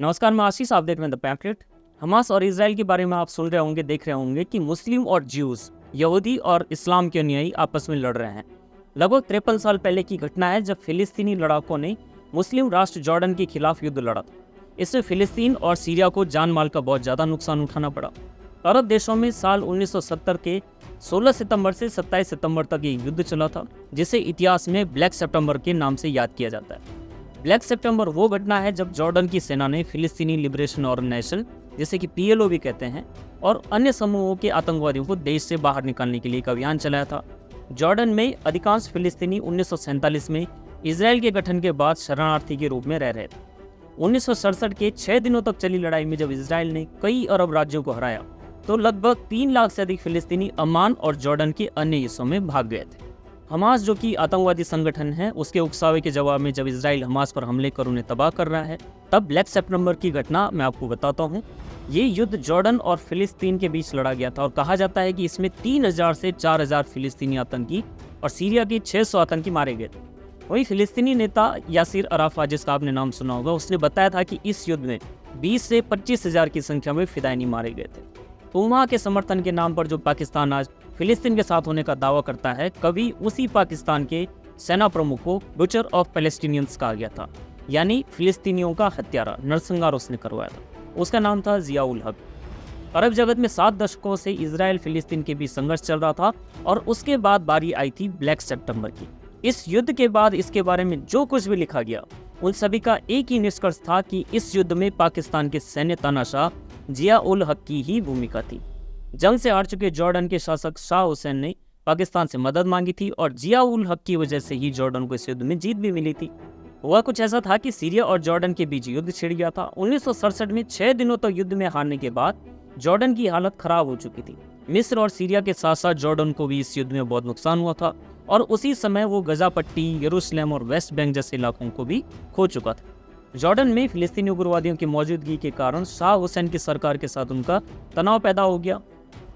नमस्कार, मैं आशीष। आप देख रहे हैं द पैम्फलेट। हमास और इसराइल के बारे में आप सुन रहे होंगे, देख रहे होंगे कि मुस्लिम और ज्यूज, यहूदी और इस्लाम के अनुयायी आपस में लड़ रहे हैं। लगभग 53 साल पहले की घटना है जब फिलिस्तीनी लड़ाकों ने मुस्लिम राष्ट्र जॉर्डन के खिलाफ युद्ध लड़ा था। इससे फिलिस्तीन और सीरिया को जान माल का बहुत ज़्यादा नुकसान उठाना पड़ा। अरब देशों में साल 1970 के 16 सितंबर से 27 सितंबर तक ये युद्ध चला था, जिसे इतिहास में ब्लैक सितंबर के नाम से याद किया जाता है। ब्लैक सितंबर वो घटना है जब जॉर्डन की सेना ने फिलिस्तीनी लिबरेशन ऑर्गेनाइजेशन, जिसे कि PLO भी कहते हैं, और अन्य समूहों के आतंकवादियों को देश से बाहर निकालने के लिए एक अभियान चलाया था। जॉर्डन में अधिकांश फिलिस्तीनी 1947 में इसराइल के गठन के बाद शरणार्थी के रूप में रह रहे थे। 1967 के 6 दिनों तक चली लड़ाई में जब इसराइल ने कई अरब राज्यों को हराया तो लगभग 3 लाख से अधिक फिलिस्तीनी अम्मान और जॉर्डन के अन्य हिस्सों में भाग गए थे। हमास, जो कि आतंकवादी संगठन है, उसके उकसावे के जवाब में जब इसराइल हमास पर हमले कर उन्हें तबाह कर रहा है, तब ब्लैक सितंबर की घटना मैं आपको बताता हूँ। ये युद्ध जॉर्डन और फिलिस्तीन के बीच लड़ा गया था और कहा जाता है कि इसमें 3000 से 4000 फिलिस्तीनी आतंकी और सीरिया के 600 आतंकी मारे गए थे। वहीं फिलिस्तीनी नेता यासिर अराफात, जिसका आपने नाम सुना होगा, उसने बताया था कि इस युद्ध में 20 से 25,000 की संख्या में फिदायनी मारे गए थे। उमा के समर्थन के नाम पर जो पाकिस्तान आज फिलिस्तीन के साथ होने का दावा करता है, कभी उसी पाकिस्तान के सेना प्रमुख को बुचर ऑफ पैलेस्टीनियंस कहा गया था, यानी फिलिस्तीनियों का हत्यारा। नरसंहार उसने करवाया था। उसका नाम था जियाउल हक। अरब जगत में 7 दशकों से इसराइल फिलिस्तीन के बीच संघर्ष चल रहा था और उसके बाद बारी आई थी ब्लैक सितंबर की। इस युद्ध के बाद इसके बारे में जो कुछ भी लिखा गया, उन सभी का एक ही निष्कर्ष था कि इस युद्ध में पाकिस्तान के सैन्य तानाशाह जियाउल हक की ही भूमिका थी। जंग से हार चुके जॉर्डन के शासक शाह हुसैन ने पाकिस्तान से मदद मांगी थी और जियाउल हक की वजह से ही जॉर्डन को इस युद्ध में जीत भी मिली थी। हुआ कुछ ऐसा था कि सीरिया और जॉर्डन के बीच युद्ध छिड़ गया था। 1967 में 6 दिनों तक युद्ध में हारने के बाद जॉर्डन की हालत खराब हो चुकी थी। मिस्र और सीरिया के साथ साथ जॉर्डन को भी इस युद्ध में बहुत नुकसान हुआ था और उसी समय वो गजा पट्टी, यरूशलेम और वेस्ट बैंक जैसे इलाकों को भी खो चुका था। जॉर्डन में फिलिस्तीनी उग्रवादियों की मौजूदगी के कारण शाह हुसैन की सरकार के साथ उनका तनाव पैदा हो गया।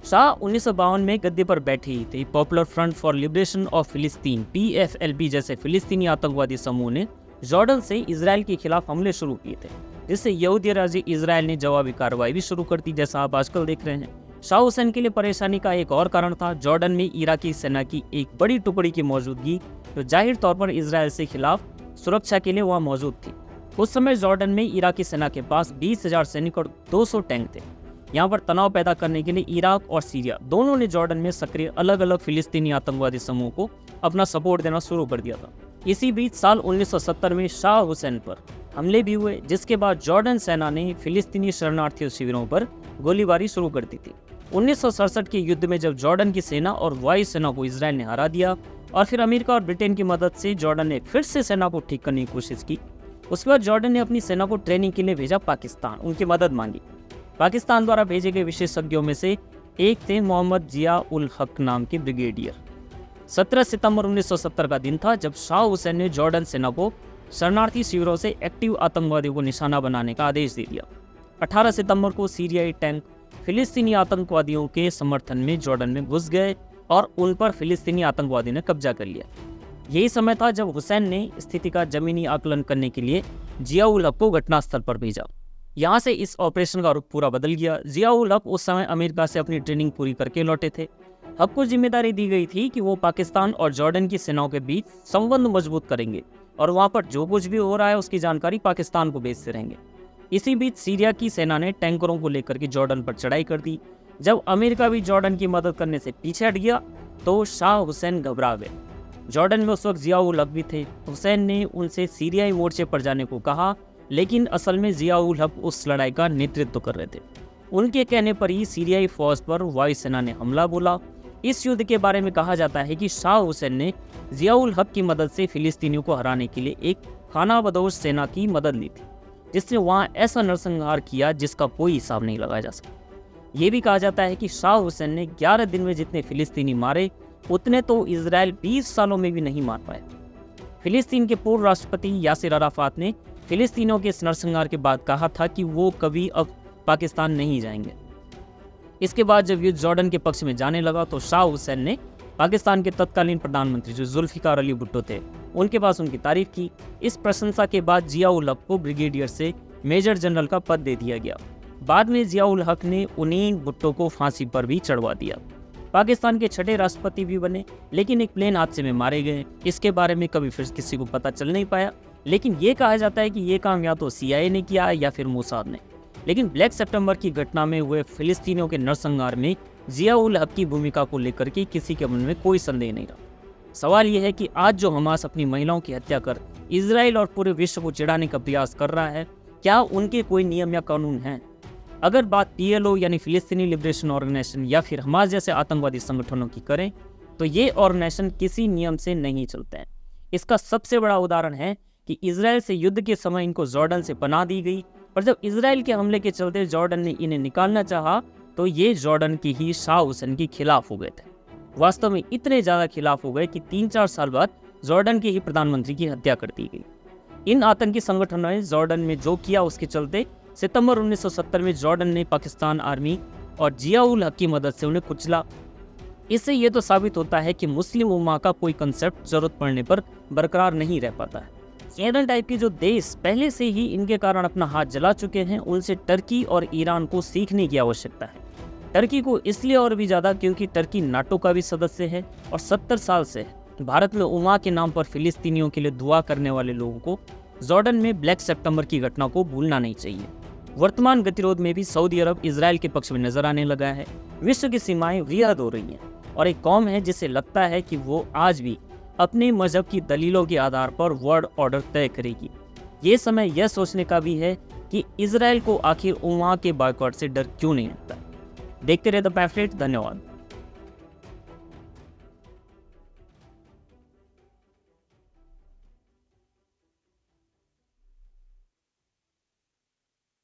शाह 1952 में गद्दी पर बैठे ही थे। Popular front for liberation of फिलिस्तीन PFLP जैसे फिलिस्तीनी आतंकवादी समूह ने जॉर्डन से इसराइल के खिलाफ हमले शुरू किए थे, जिससे यहूदी राज्य इसराइल ने जवाबी कार्रवाई भी शुरू कर दी, जैसा आप आजकल देख रहे हैं। शाह हुसैन के लिए परेशानी का एक और कारण था जॉर्डन में इराकी सेना की एक बड़ी टुकड़ी की मौजूदगी, जो जाहिर तौर पर इसराइल से खिलाफ सुरक्षा के लिए वहाँ मौजूद थी। उस समय जॉर्डन में इराकी सेना के पास 20,000 सैनिक और 200 टैंक थे। यहाँ पर तनाव पैदा करने के लिए इराक और सीरिया दोनों ने जॉर्डन में सक्रिय अलग अलग फिलिस्तीनी आतंकवादी समूह को अपना सपोर्ट देना शुरू कर दिया था। इसी बीच साल 1970 में शाह हुसैन पर हमले भी हुए, जिसके बाद जॉर्डन सेना ने फिलिस्तीनी शरणार्थी शिविरों पर गोलीबारी शुरू कर दी थी। 1967 के युद्ध में जब जॉर्डन की सेना और वायु सेना को इसराइल ने हरा दिया और फिर अमेरिका और ब्रिटेन की मदद से जॉर्डन ने फिर से सेना को ठीक करने की कोशिश की। उसके बाद जॉर्डन ने अपनी सेना को ट्रेनिंग के लिए भेजा पाकिस्तान, उनकी मदद मांगी। पाकिस्तान द्वारा भेजे गए विशेषज्ञों में से एक थे मोहम्मद जियाउल हक नाम के ब्रिगेडियर। 17 सितंबर 1970 का दिन था जब शाह हुसैन ने जॉर्डन सेना को शरणार्थी शिविरों से एक्टिव आतंकवादियों को निशाना बनाने का आदेश दे दिया। 18 सितंबर को सीरियाई टैंक फिलिस्तीनी आतंकवादियों के समर्थन में जॉर्डन में घुस गए और उन पर फिलिस्तीनी आतंकवादियों ने कब्जा कर लिया। यही समय था जब हुसैन ने स्थिति का जमीनी आकलन करने के लिए जियाउल हक को घटनास्थल पर भेजा। यहाँ से इस ऑपरेशन का रुख पूरा बदल गया। जियाउल हक उस समय अमेरिका से अपनी ट्रेनिंग पूरी करके लौटे थे। हक को जिम्मेदारी दी गई थी कि वो पाकिस्तान और जॉर्डन की सेनाओं के बीच संबंध मजबूत करेंगे और वहाँ पर जो कुछ भी हो रहा है उसकी जानकारी पाकिस्तान को भेजते रहेंगे। इसी बीच सीरिया की सेना ने टैंकरों को लेकर के जॉर्डन पर चढ़ाई कर दी। जब अमेरिका भी जॉर्डन की मदद करने से पीछे हट गया तो शाह हुसैन घबरा गए। जॉर्डन में उस वक्त जियाउल हक भी थे। हुसैन ने उनसे सीरियाई मोर्चे पर जाने को कहा, लेकिन असल में जियाउल हक उस लड़ाई का नेतृत्व कर रहे थे। उनके कहने पर ही सीरियाई फौज पर वायुसेना ने हमला बोला। इस युद्ध के बारे में कहा जाता है कि शाह हुसैन ने जियाउल हक की मदद से फिलिस्तीनियों को हराने के लिए एक खानाबदोश सेना की मदद ली थी, जिसने वहाँ ऐसा नरसंहार किया जिसका कोई हिसाब नहीं लगाया जा सकता। ये भी कहा जाता है कि शाह हुसैन ने 11 दिन में जितने फिलिस्तीनी मारे उतने तो इसराइल 20 सालों में भी नहीं मार पाए। फिलिस्तीन के पूर्व राष्ट्रपति यासिर अराफात ने फिलिस्तीनियों के इस नरसंहार के बाद कहा था कि वो कभी अब पाकिस्तान नहीं जाएंगे। इसके बाद जब युद्ध जॉर्डन के पक्ष में जाने लगा तो शाह हुसैन ने पाकिस्तान के तत्कालीन प्रधानमंत्री जो जुल्फिकार अली भुट्टो थे, उनके पास उनकी तारीफ की। इस प्रशंसा के बाद जियाउल हक को ब्रिगेडियर से मेजर जनरल का पद दे दिया गया। बाद में जियाउल हक ने उन्हीं भुट्टो को फांसी पर भी चढ़वा दिया। पाकिस्तान के छठे राष्ट्रपति भी बने, लेकिन एक प्लेन हादसे में मारे गए। इसके बारे में कभी फिर किसी को पता चल नहीं पाया, लेकिन ये कहा जाता है कि ये काम या तो CIA ने किया या फिर मोसाद ने। लेकिन ब्लैक सितंबर की घटना में हुए फिलिस्तीनियों के नरसंहार में जियाउल हक की भूमिका को लेकर के किसी के मन में कोई संदेह नहीं रहा। सवाल यह है कि आज जो हमास अपनी महिलाओं की हत्या कर इजराइल और पूरे विश्व को चिढ़ाने का प्रयास कर रहा है, क्या उनके कोई नियम या कानून हैं? अगर बात PLO यानी फिलिस्तीनी लिबरेशन ऑर्गेनाइजेशन या फिर हमास जैसे आतंकवादी संगठनों की करें, तो ये ऑर्गेनाइजेशन किसी नियम से नहीं चलते हैं। इसका सबसे बड़ा उदाहरण है कि इजराइल से युद्ध के समय इनको जॉर्डन से पनाह दी गई, और जब इजराइल के हमले के चलते जॉर्डन ने इन्हें निकालना चाहा तो ये जॉर्डन की ही शाह हुसैन के खिलाफ हो गए थे। वास्तव में इतने ज़्यादा खिलाफ हो गए कि 3-4 साल बाद जॉर्डन के ही प्रधानमंत्री की हत्या कर दी गई। इन आतंकी संगठनों ने जॉर्डन में जो किया, उसके चलते सितंबर 1970 में जॉर्डन ने पाकिस्तान आर्मी और जियाउल हक की मदद से उन्हें कुचला। इससे यह तो साबित होता है कि मुस्लिम उम्मा का कोई कंसेप्ट जरूरत पड़ने पर बरकरार नहीं रह पाता है। ईरान टाइप के जो देश पहले से ही इनके कारण अपना हाथ जला चुके हैं, उनसे टर्की और ईरान को सीखने की आवश्यकता है। टर्की को इसलिए और भी ज़्यादा क्योंकि टर्की नाटो का भी सदस्य है और 70 साल से भारत में उम्मा के नाम पर फिलिस्तीनियों के लिए दुआ करने वाले लोगों को जॉर्डन में ब्लैक सितंबर की घटना को भूलना नहीं चाहिए। वर्तमान गतिरोध में भी सऊदी अरब इजराइल के पक्ष में नजर आने लगा है। विश्व की सीमाएं वृहद हो रही हैं और एक कौम है जिसे लगता है कि वो आज भी अपने मजहब की दलीलों के आधार पर वर्ल्ड ऑर्डर तय करेगी। ये समय यह सोचने का भी है कि इजराइल को आखिर उम्मा के बॉयकॉट से डर क्यों नहीं लगता। देखते रहे द पैम्फलेट। धन्यवाद।